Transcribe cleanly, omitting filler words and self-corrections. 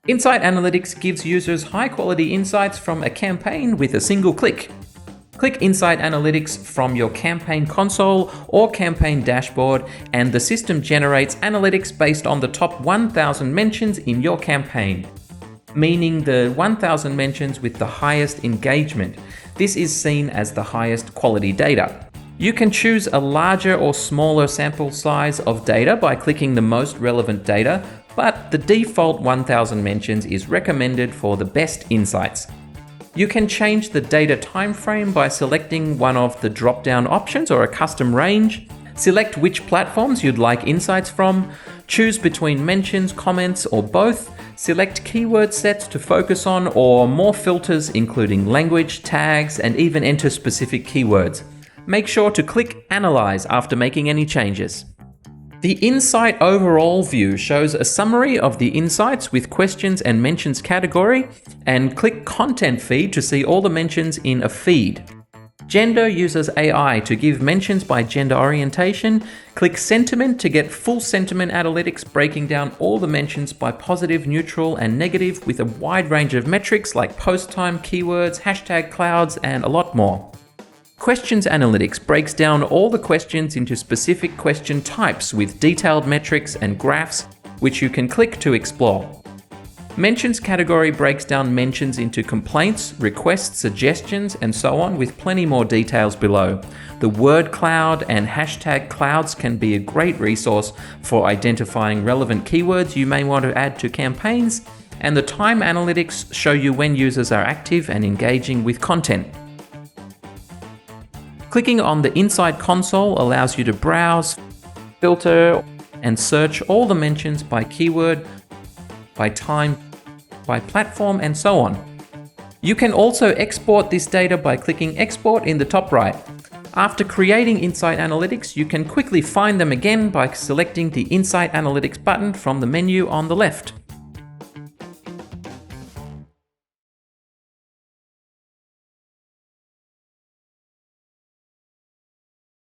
Insight Analytics gives users high-quality insights from a campaign with a single click. Click Insight Analytics from your campaign console or campaign dashboard, and the system generates analytics based on the top 1,000 mentions in your campaign, meaning the 1,000 mentions with the highest engagement. This is seen as the highest quality data. You can choose a larger or smaller sample size of data by clicking the most relevant data, but the default 1,000 mentions is recommended for the best insights. You can change the data time frame by selecting one of the drop-down options or a custom range. Select which platforms you'd like insights from. Choose between mentions, comments, or both. Select keyword sets to focus on or more filters including language, tags, and even enter specific keywords. Make sure to click Analyze after making any changes. The Insight Overall view shows a summary of the insights with questions and mentions category, and click Content Feed to see all the mentions in a feed. Gender uses AI to give mentions by gender orientation. Click Sentiment to get full sentiment analytics breaking down all the mentions by positive, neutral, and negative with a wide range of metrics like post time, keywords, hashtag clouds, and a lot more. Questions Analytics breaks down all the questions into specific question types with detailed metrics and graphs, which you can click to explore. Mentions category breaks down mentions into complaints, requests, suggestions, and so on, with plenty more details below. The word cloud and hashtag clouds can be a great resource for identifying relevant keywords you may want to add to campaigns, and the time analytics show you when users are active and engaging with content. Clicking on the Insight console allows you to browse, filter, and search all the mentions by keyword, by time, by platform, and so on. You can also export this data by clicking Export in the top right. After creating Insight Analytics, you can quickly find them again by selecting the Insight Analytics button from the menu on the left.